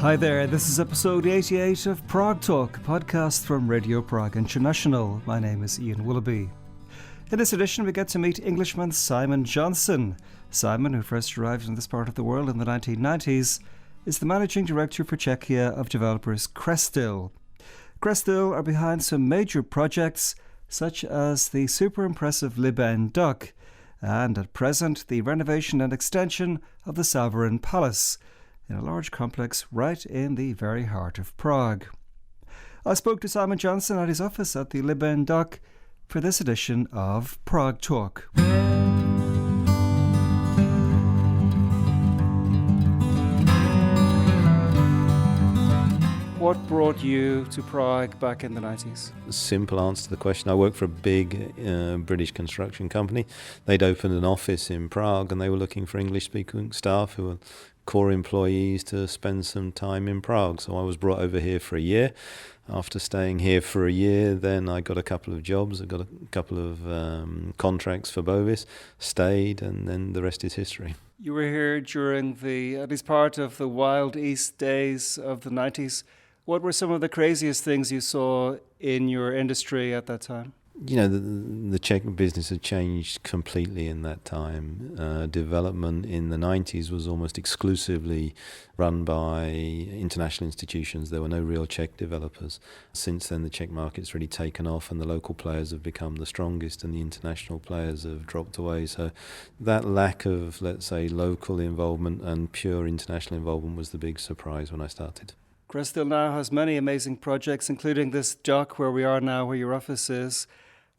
Hi there, this is episode 88 of Prague Talk, a podcast from Radio Prague International. My name is Ian Willoughby. In this edition, we get to meet Englishman Simon Johnson. Simon, who first arrived in this part of the world in the 1990s, is the managing director for Czechia of developers Crestyl. Crestyl are behind some major projects, such as the super impressive Libeň Dock, and at present the renovation and extension of the Savarin Palace, in a large complex right in the very heart of Prague. I spoke to Simon Johnson at his office at the Libeň Dock for this edition of Prague Talk. What brought you to Prague back in the 90s? Simple answer to the question. I worked for a big British construction company. They'd opened an office in Prague and they were looking for English-speaking staff who were core employees to spend some time in Prague. So I was brought over here for a year. After staying here for a year, then I got a couple of jobs. I got a couple of contracts for Bovis, stayed, and then the rest is history. You were here during at least part of the Wild East days of the 90s. What were some of the craziest things you saw in your industry at that time? You know, the Czech business had changed completely in that time. Development in the 90s was almost exclusively run by international institutions. There were no real Czech developers. Since then, the Czech market's really taken off and the local players have become the strongest and the international players have dropped away. So that lack of, let's say, local involvement and pure international involvement was the big surprise when I started. Crestyl now has many amazing projects, including this dock where we are now, where your office is.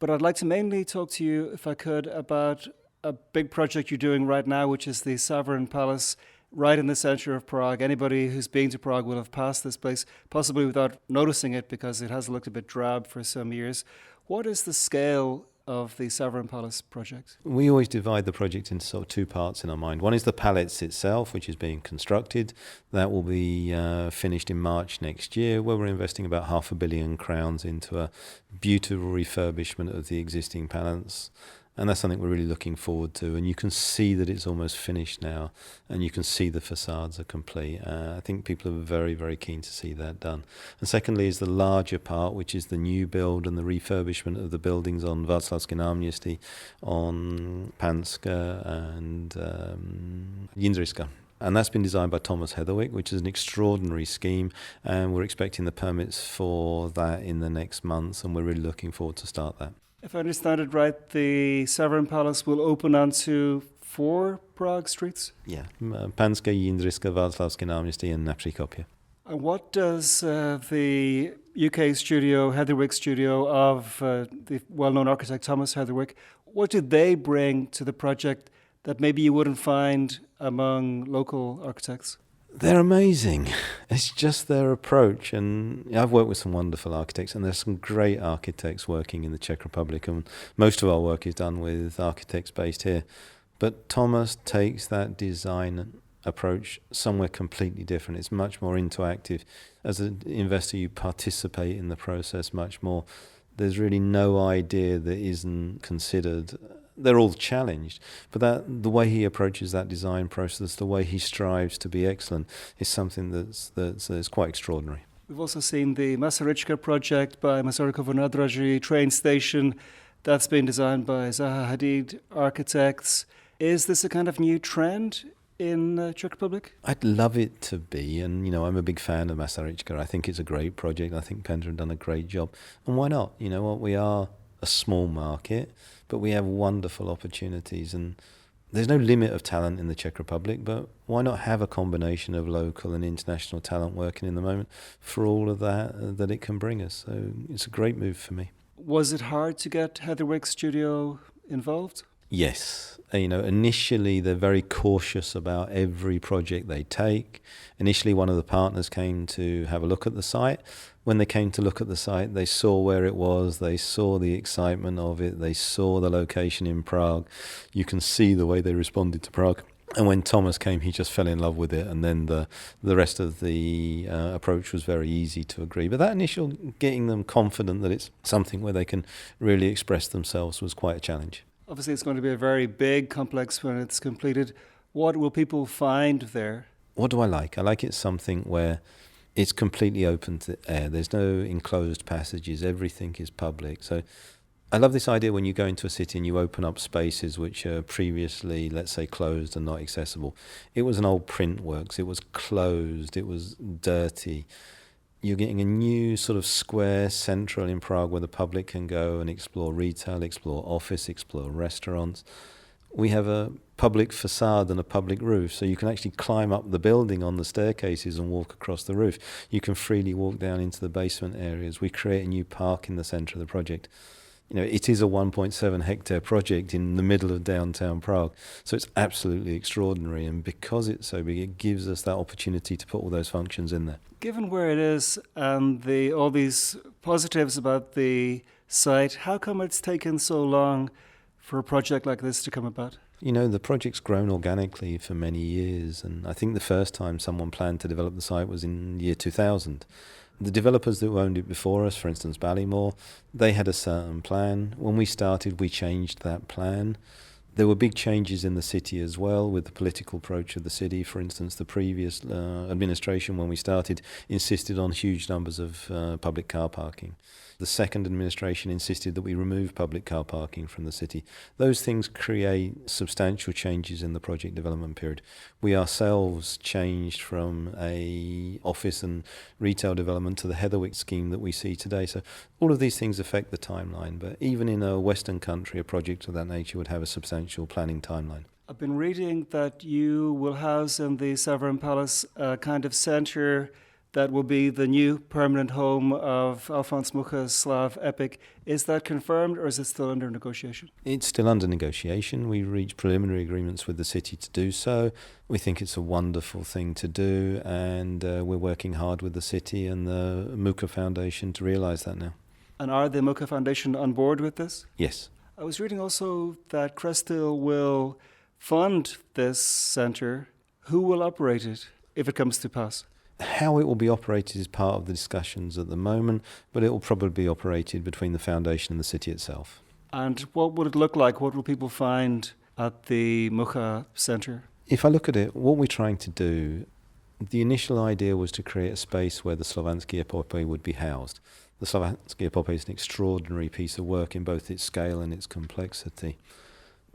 But I'd like to mainly talk to you, if I could, about a big project you're doing right now, which is the Savarin Palace, right in the centre of Prague. Anybody who's been to Prague will have passed this place, possibly without noticing it, because it has looked a bit drab for some years. What is the scale of the Savarin Palace project? We always divide the project into sort of two parts in our mind. One is the palace itself, which is being constructed. That will be finished in March next year, where we're investing about £500 million into a beautiful refurbishment of the existing palace. And that's something we're really looking forward to. And you can see that it's almost finished now. And you can see the facades are complete. I think people are very, very keen to see that done. And secondly is the larger part, which is the new build and the refurbishment of the buildings on Václavské náměstí, on Panska and Jindřiška. And that's been designed by Thomas Heatherwick, which is an extraordinary scheme. And we're expecting the permits for that in the next months. And we're really looking forward to start that. If I understand it right, the Savarin Palace will open onto 4 Prague streets? Yeah, Panska, Jindřiška, Václavské náměstí and Napříkopě. And what does the UK studio, Heatherwick studio of the well-known architect Thomas Heatherwick, what did they bring to the project that maybe you wouldn't find among local architects? They're amazing. It's just their approach. And I've worked with some wonderful architects, and there's some great architects working in the Czech Republic. And most of our work is done with architects based here. But Thomas takes that design approach somewhere completely different. It's much more interactive. As an investor, you participate in the process much more. There's really no idea that isn't considered. They're all challenged, but the way he approaches that design process, the way he strives to be excellent, is something that's quite extraordinary. We've also seen the Masaryčka project by Masarykovo nádraží train station that's been designed by Zaha Hadid architects. Is this a kind of new trend in Czech Republic? I'd love it to be, and I'm a big fan of Masaryčka. I think it's a great project. I think Penta have done a great job, and why not? You know what, we are a small market, but we have wonderful opportunities, and there's no limit of talent in the Czech Republic, but why not have a combination of local and international talent working in the moment for all of that it can bring us? So it's a great move for me. Was it hard to get Heatherwick Studio involved? Yes. Initially they're very cautious about every project they take. Initially one of the partners came to have a look at the site. When they came to look at the site, they saw where it was, they saw the excitement of it, they saw the location in Prague. You can see the way they responded to Prague. And when Thomas came, he just fell in love with it, and then the rest of the approach was very easy to agree. But that initial getting them confident that it's something where they can really express themselves was quite a challenge. Obviously, it's going to be a very big complex when it's completed. What will people find there? What do I like? I like it something where it's completely open to air. There's no enclosed passages. Everything is public. So I love this idea when you go into a city and you open up spaces which are previously, let's say, closed and not accessible. It was an old print works. It was closed. It was dirty. You're getting a new sort of square central in Prague where the public can go and explore retail, explore office, explore restaurants. We have a public facade and a public roof, so you can actually climb up the building on the staircases and walk across the roof. You can freely walk down into the basement areas. We create a new park in the centre of the project. It is a 1.7 hectare project in the middle of downtown Prague, so it's absolutely extraordinary, and because it's so big, it gives us that opportunity to put all those functions in there. Given where it is and all these positives about the site, how come it's taken so long for a project like this to come about? The project's grown organically for many years, and I think the first time someone planned to develop the site was in the year 2000. The developers that owned it before us, for instance Ballymore, they had a certain plan. When we started, we changed that plan. There were big changes in the city as well with the political approach of the city. For instance, the previous administration, when we started, insisted on huge numbers of public car parking. The second administration insisted that we remove public car parking from the city. Those things create substantial changes in the project development period. We ourselves changed from a office and retail development to the Heatherwick scheme that we see today. So all of these things affect the timeline, but even in a Western country, a project of that nature would have a substantial planning timeline. I've been reading that you will house in the Savarin Palace a kind of centre that will be the new permanent home of Alfons Mucha's Slav epic. Is that confirmed, or is it still under negotiation? It's still under negotiation. We reached preliminary agreements with the city to do so. We think it's a wonderful thing to do, and we're working hard with the city and the Mucha Foundation to realise that now. And are the Mucha Foundation on board with this? Yes. I was reading also that Crestyl will fund this centre. Who will operate it if it comes to pass? How it will be operated is part of the discussions at the moment, but it will probably be operated between the foundation and the city itself. And what would it look like? What will people find at the Mucha Centre? If I look at it, what we're trying to do, the initial idea was to create a space where the Slovansky epopee would be housed. The Slovansky epopee is an extraordinary piece of work in both its scale and its complexity.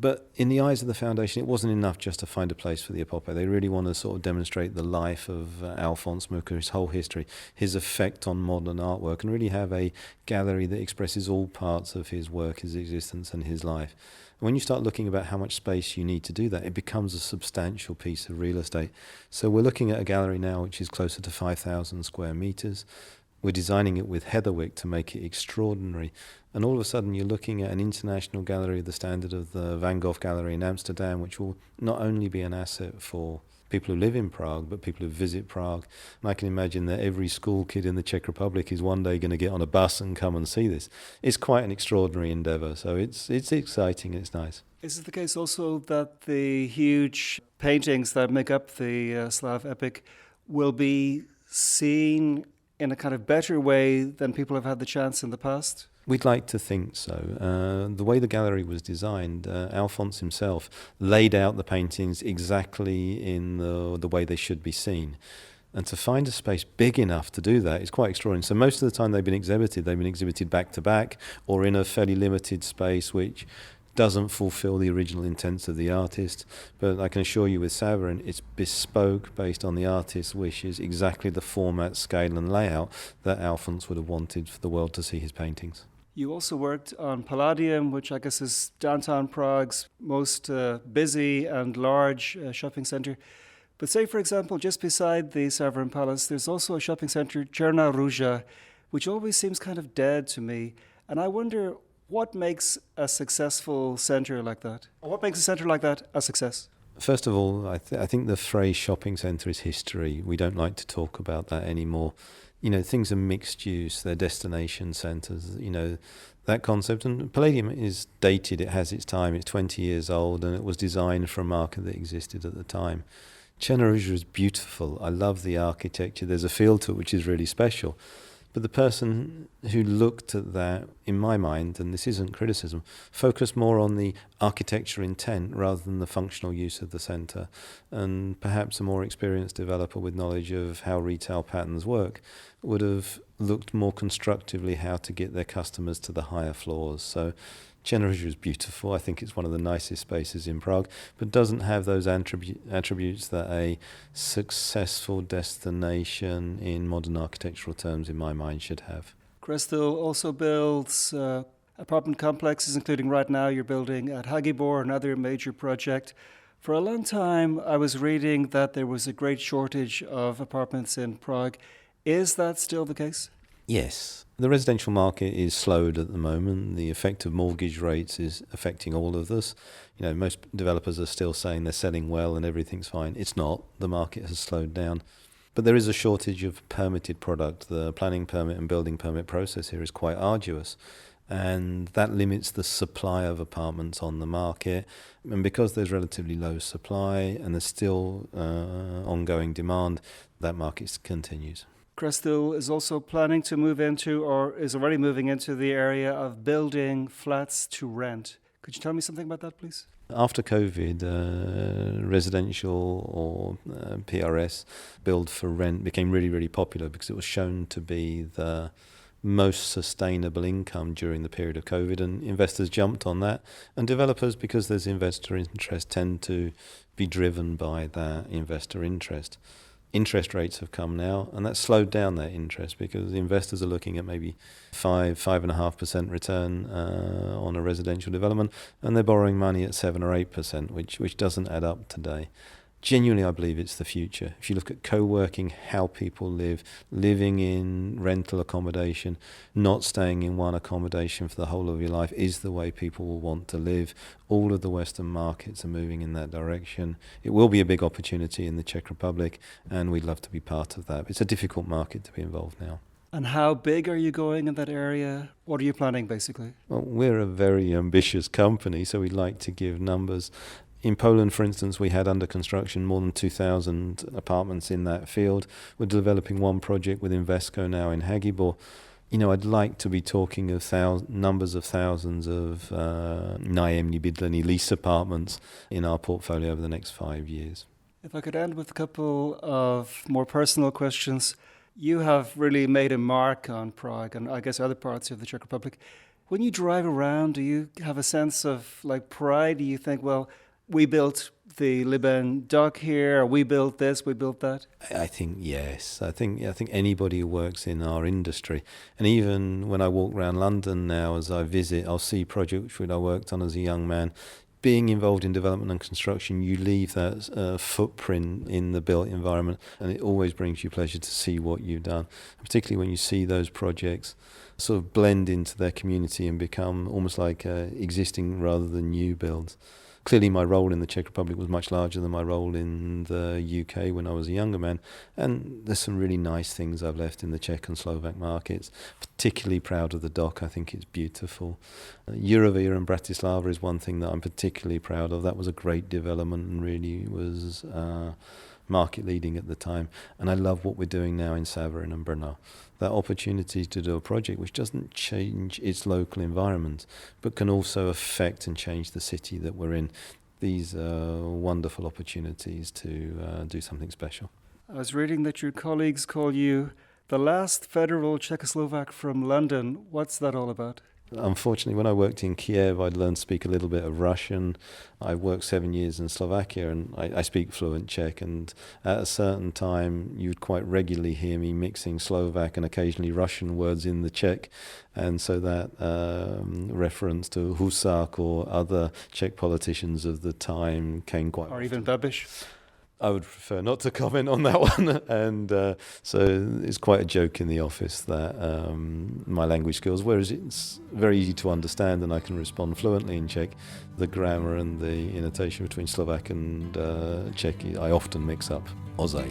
But in the eyes of the foundation, it wasn't enough just to find a place for the epopee. They really want to sort of demonstrate the life of Alfons Mucha, his whole history, his effect on modern artwork, and really have a gallery that expresses all parts of his work, his existence and his life. And when you start looking about how much space you need to do that, it becomes a substantial piece of real estate. So we're looking at a gallery now which is closer to 5,000 square metres. We're designing it with Heatherwick to make it extraordinary. And all of a sudden you're looking at an international gallery of the standard of the Van Gogh Gallery in Amsterdam, which will not only be an asset for people who live in Prague, but people who visit Prague. And I can imagine that every school kid in the Czech Republic is one day going to get on a bus and come and see this. It's quite an extraordinary endeavour, so it's exciting, it's nice. Is it the case also that the huge paintings that make up the Slav epic will be seen in a kind of better way than people have had the chance in the past? We'd like to think so. The way the gallery was designed, Alfons himself laid out the paintings exactly in the way they should be seen. And to find a space big enough to do that is quite extraordinary. So most of the time they've been exhibited back to back or in a fairly limited space which doesn't fulfill the original intent of the artist. But I can assure you with Savarin, it's bespoke based on the artist's wishes, exactly the format, scale and layout that Alfons would have wanted for the world to see his paintings. You also worked on Palladium, which I guess is downtown Prague's most busy and large shopping centre. But say, for example, just beside the Savarin Palace, there's also a shopping centre, Černá Ruža, which always seems kind of dead to me. And I wonder, what makes a successful centre like that? Or what makes a centre like that a success? First of all, I think the phrase shopping centre is history. We don't like to talk about that anymore. Things are mixed use, they're destination centres, that concept. And Palladium is dated, it has its time, it's 20 years old, and it was designed for a market that existed at the time. Černá Ruža is beautiful. I love the architecture. There's a feel to it which is really special. But the person who looked at that, in my mind, and this isn't criticism, focused more on the architecture intent rather than the functional use of the centre. And perhaps a more experienced developer with knowledge of how retail patterns work would have looked more constructively how to get their customers to the higher floors. So Generosha is beautiful. I think it's one of the nicest spaces in Prague, but doesn't have those attributes that a successful destination in modern architectural terms, in my mind, should have. Crestyl also builds apartment complexes, including right now you're building at Hagibor, another major project. For a long time, I was reading that there was a great shortage of apartments in Prague. Is that still the case? Yes. The residential market is slowed at the moment. The effect of mortgage rates is affecting all of us. Most developers are still saying they're selling well and everything's fine. It's not. The market has slowed down. But there is a shortage of permitted product. The planning permit and building permit process here is quite arduous. And that limits the supply of apartments on the market. And because there's relatively low supply and there's still ongoing demand, that market continues. Crestyl is also planning to move into, or is already moving into, the area of building flats to rent. Could you tell me something about that, please? After COVID, residential or PRS, build for rent, became really, really popular because it was shown to be the most sustainable income during the period of COVID, and investors jumped on that. And developers, because there's investor interest, tend to be driven by that investor interest. Interest rates have come now, and that's slowed down that interest because investors are looking at maybe 5.5% return on a residential development, and they're borrowing money at 7 or 8%, which doesn't add up today. Genuinely, I believe it's the future. If you look at co-working, how people live, living in rental accommodation, not staying in one accommodation for the whole of your life is the way people will want to live. All of the Western markets are moving in that direction. It will be a big opportunity in the Czech Republic, and we'd love to be part of that. It's a difficult market to be involved now. And how big are you going in that area? What are you planning, basically? Well, we're a very ambitious company, so we'd like to give numbers. In Poland, for instance, we had under construction more than 2,000 apartments in that field. We're developing one project with Invesco now in Hagibor. I'd like to be talking of numbers of thousands of nájemní bydlení lease apartments in our portfolio over the next 5 years. If I could end with a couple of more personal questions. You have really made a mark on Prague and I guess other parts of the Czech Republic. When you drive around, do you have a sense of pride? Do you think, well, we built the Libeň Dock here, or we built this, we built that? I think yes. I think anybody who works in our industry, and even when I walk around London now as I visit, I'll see projects which I worked on as a young man. Being involved in development and construction, you leave that footprint in the built environment, and it always brings you pleasure to see what you've done, particularly when you see those projects sort of blend into their community and become almost like existing rather than new builds. Clearly, my role in the Czech Republic was much larger than my role in the UK when I was a younger man. And there's some really nice things I've left in the Czech and Slovak markets. Particularly proud of the dock. I think it's beautiful. Eurovia in Bratislava is one thing that I'm particularly proud of. That was a great development and really was market leading at the time. And I love what we're doing now in Savarin and Brno. That opportunity to do a project which doesn't change its local environment, but can also affect and change the city that we're in. These are wonderful opportunities to do something special. I was reading that your colleagues call you the last federal Czechoslovak from London. What's that all about? Unfortunately, when I worked in Kiev, I'd learned to speak a little bit of Russian. I worked 7 years in Slovakia, and I speak fluent Czech. And at a certain time, you'd quite regularly hear me mixing Slovak and occasionally Russian words in the Czech. And so that reference to Husak or other Czech politicians of the time came quite Or even Babiš? I would prefer not to comment on that one. And so it's quite a joke in the office that my language skills, whereas it's very easy to understand and I can respond fluently in Czech, the grammar and the intonation between Slovak and Czech, I often mix up. Ozaj.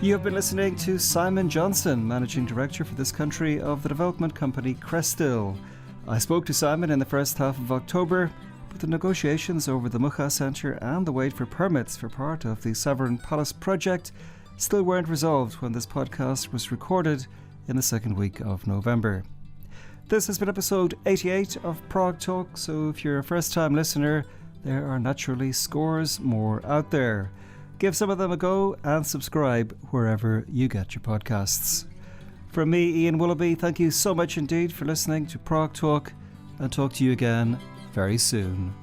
You have been listening to Simon Johnson, Managing Director for this country of the development company Crestyl. I spoke to Simon in the first half of October. but the negotiations over the Mucha Centre and the wait for permits for part of the Savarin Palace project still weren't resolved when this podcast was recorded in the second week of November. This has been episode 88 of Prague Talk, so if you're a first-time listener, there are naturally scores more out there. Give some of them a go and subscribe wherever you get your podcasts. From me, Ian Willoughby, thank you so much indeed for listening to Prague Talk, and talk to you again very soon.